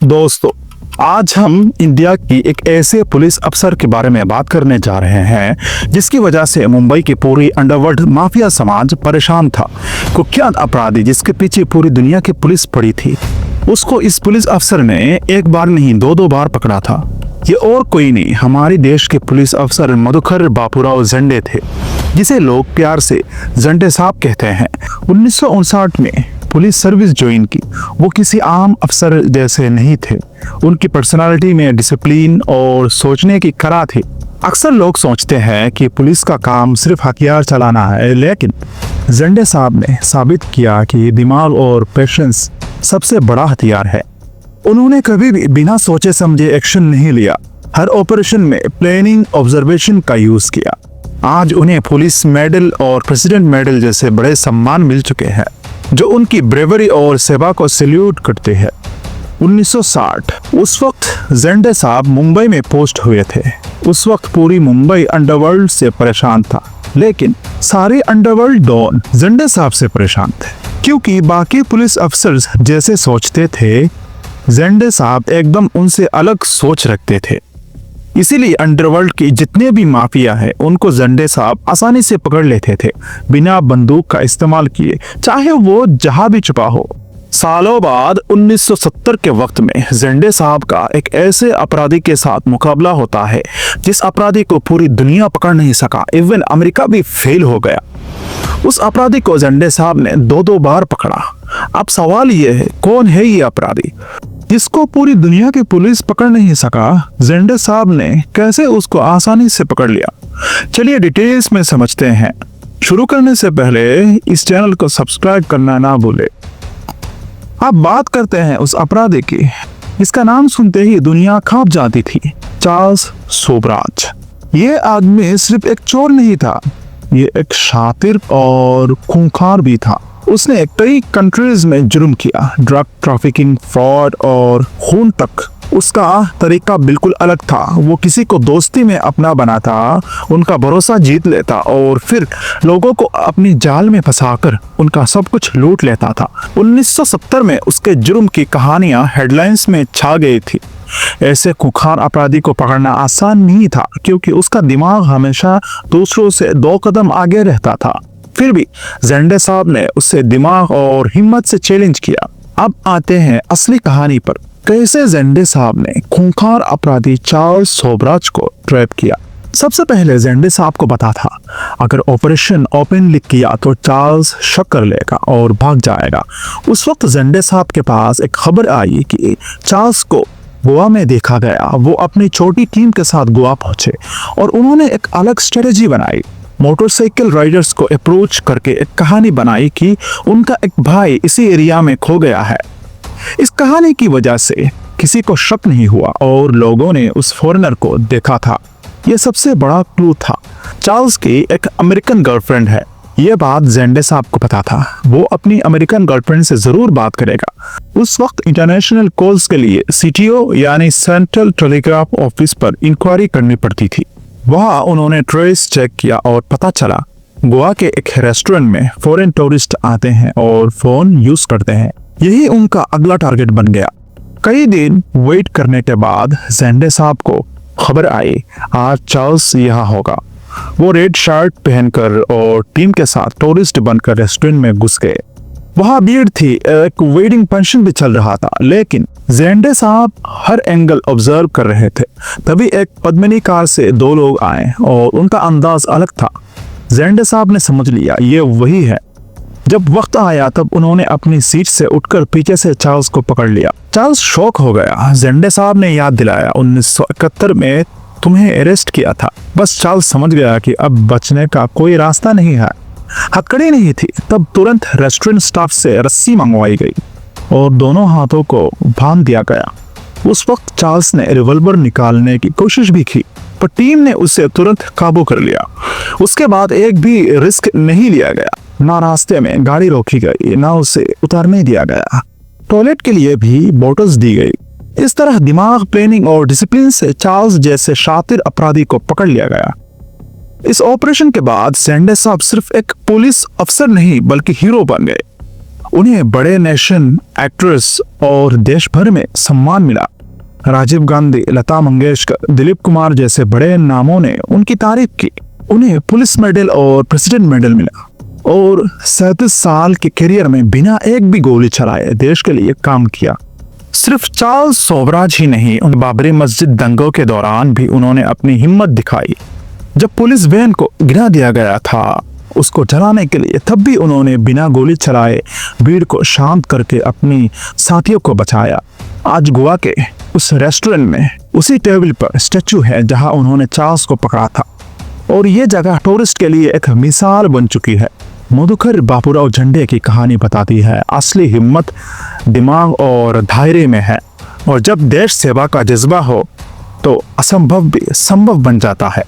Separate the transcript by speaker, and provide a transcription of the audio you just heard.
Speaker 1: दोस्तों, आज हम इंडिया की एक ऐसे पुलिस अफसर के बारे में बात करने जा रहे हैं जिसकी वजह से मुंबई की पूरी अंडरवर्ल्ड माफिया समाज परेशान था। कुख्यात अपराधी जिसके पीछे पूरी दुनिया की पुलिस पड़ी थी, उसको इस पुलिस अफसर ने एक बार नहीं दो बार पकड़ा था। ये और कोई नहीं, हमारे देश के पुलिस अफसर मधुकर बापूराव झंडे थे, जिसे लोग प्यार से झंडे साहब कहते हैं। 1959 में पुलिस सर्विस ज्वाइन की। वो किसी आम अफसर जैसे नहीं थे। उनकी पर्सनालिटी में डिसिप्लिन और सोचने की कला थी। अक्सर लोग सोचते हैं कि पुलिस का काम सिर्फ हथियार चलाना है, लेकिन झंडे साहब ने साबित किया कि दिमाग और पेशेंस सबसे बड़ा हथियार है। उन्होंने कभी भी बिना सोचे समझे एक्शन नहीं लिया। हर ऑपरेशन में प्लानिंग ऑब्जर्वेशन का यूज किया। आज उन्हें पुलिस मेडल और प्रेसिडेंट मेडल जैसे बड़े सम्मान मिल चुके हैं, जो उनकी ब्रेवरी और सेवा को सैल्यूट करते हैं। 1960 उस वक्त झंडे साहब मुंबई में पोस्ट हुए थे। उस वक्त पूरी मुंबई अंडरवर्ल्ड से परेशान था, लेकिन सारे अंडरवर्ल्ड डॉन झंडे साहब से परेशान थे, क्योंकि बाकी पुलिस अफसर्स जैसे सोचते थे, झंडे साहब एकदम उनसे अलग सोच रखते थे। इसीलिए अंडरवर्ल्ड की जितने भी माफिया है, उनको झंडे साहब आसानी से पकड़ लेते थे, बिना बंदूक का इस्तेमाल किए, चाहे वो जहां भी छुपा हो। सालों बाद 1970 के वक्त में झंडे साहब का एक ऐसे अपराधी के साथ मुकाबला होता है जिस अपराधी को पूरी दुनिया पकड़ नहीं सका, इवन अमेरिका भी फेल हो गया। उस अपराधी को झंडे साहब ने दो बार पकड़ा। अब सवाल ये है, कौन है ये अपराधी जिसको पूरी दुनिया की पुलिस पकड़ नहीं सका? झंडे साहब ने कैसे उसको आसानी से पकड़ लिया? चलिए डिटेल्स में समझते हैं। शुरू करने से पहले इस चैनल को सब्सक्राइब करना ना भूले। अब बात करते हैं उस अपराधी की, इसका नाम सुनते ही दुनिया कांप जाती थी। चार्ल्स सोबराज। ये आदमी सिर्फ एक चोर नहीं था, ये एक शातिर और खूंखार भी था। उसने कई कंट्रीज में जुर्म किया, ड्रग ट्रैफिकिंग, फ्रॉड और खून तक। उसका तरीका बिल्कुल अलग था। वो किसी को दोस्ती में अपना बनाता, उनका भरोसा जीत लेता और फिर लोगों को अपनी जाल में फंसाकर उनका सब कुछ लूट लेता था। 1970 में उसके जुर्म की कहानियां हेडलाइंस में छा गई थी। ऐसे खूंखार अपराधी को पकड़ना आसान नहीं था, क्योंकि उसका दिमाग हमेशा दूसरों से 2 कदम आगे रहता था। फिर भी झंडे साहब ने उससे दिमाग और हिम्मत से चैलेंज किया। अब आते हैं असली कहानी पर। कैसे झंडे साहब ने खूंखार अपराधी चार्ल्स सोबराज को ट्रैप किया? सबसे पहले झंडे साहब को पता था, अगर ऑपरेशन ओपनली किया तो चार्ल्स शक कर लेगा और भाग जाएगा। उस वक्त झंडे साहब के पास एक खबर आई कि चार्ल्स को गोवा में देखा गया। वो अपनी छोटी टीम के साथ गोवा पहुंचे और उन्होंने एक अलग स्ट्रेटेजी बनाई। मोटरसाइकिल राइडर्स को अप्रोच करके एक कहानी बनाई कि उनका एक भाई इसी एरिया में खो गया है। इस कहानी की वजह से किसी को शक नहीं हुआ और लोगों ने उस फॉरेनर को देखा था। यह सबसे बड़ा क्लू था। चार्ल्स की एक अमेरिकन गर्लफ्रेंड है। यह बात झंडे साहब को पता था। वो अपनी अमेरिकन गर्लफ्रेंड से जरूर बात करेगा। उस वक्त इंटरनेशनल कॉल्स के लिए सीटीओ यानी सेंट्रल टेलीग्राफ ऑफिस पर इंक्वायरी करनी पड़ती थी। वहां उन्होंने ट्रेस चेक किया और पता चला गोवा के एक रेस्टोरेंट में फॉरेन टूरिस्ट आते हैं और फोन यूज करते हैं। यही उनका अगला टारगेट बन गया। कई दिन वेट करने के बाद झंडे साहब को खबर आई, आज चार्ल्स यहाँ होगा। वो रेड शर्ट पहनकर और टीम के साथ टूरिस्ट बनकर रेस्टोरेंट में घुस गए। वहां भीड़ थी, एक वेडिंग फंक्शन भी चल रहा था, लेकिन झंडे साहब हर एंगल ऑब्जर्व कर रहे थे। तभी एक पद्मिनी कार से 2 लोग आए और उनका अंदाज अलग था। झंडे साहब ने समझ लिया ये वही है। जब वक्त आया तब उन्होंने अपनी सीट से उठकर पीछे से चार्ल्स को पकड़ लिया। चार्ल्स शॉक हो गया। झंडे साहब ने याद दिलाया, 1971 में तुम्हें अरेस्ट किया था। बस चार्ल्स समझ गया कि अब बचने का कोई रास्ता नहीं है। हथकड़ी नहीं थी। तब तुरंत रेस्टोरेंट स्टाफ से रस्सी मंगवाई गई और दोनों हाथों को बांध दिया गया। उस वक्त चार्ल्स ने रिवॉल्वर निकालने की कोशिश भी की, पर टीम ने उसे तुरंत काबू कर लिया। उसके बाद एक भी रिस्क नहीं लिया गया। ना रास्ते में गाड़ी रोकी गई, ना उसे उतारने दिया गया। टॉयलेट के लिए भी बोतल्स दी गई। इस तरह दिमाग, प्लानिंग और डिसिप्लिन से चार्ल्स जैसे शातिर अपराधी को पकड़ लिया गया। इस ऑपरेशन के बाद झंडे साहब सिर्फ एक पुलिस अफसर नहीं बल्कि हीरो बन गए। उन्हें बड़े नेशन एक्ट्रेस और देश भर में सम्मान मिला। राजीव गांधी, लता मंगेशकर, दिलीप कुमार जैसे बड़े नामों ने उनकी तारीफ की। उन्हें पुलिस मेडल और प्रेसिडेंट मेडल मिला और 37 साल के करियर में बिना एक भी गोली चलाए देश के लिए काम किया। सिर्फ चार्ल्स सोबराज ही नहीं, उन बाबरी मस्जिद दंगों के दौरान भी उन्होंने अपनी हिम्मत दिखाई। जब पुलिस वैन को गिरा दिया गया था उसको जलाने के लिए, तब भी उन्होंने बिना गोली चलाए भीड़ को शांत करके अपनी साथियों को बचाया। आज गोवा के उस रेस्टोरेंट में उसी टेबल पर स्टैचू है जहां उन्होंने चार्ल्स को पकड़ा था और ये जगह टूरिस्ट के लिए एक मिसाल बन चुकी है। मधुकर बापूराव झंडे की कहानी बताती है असली हिम्मत दिमाग और धैर्य में है, और जब देश सेवा का जज्बा हो तो असंभव भी संभव बन जाता है।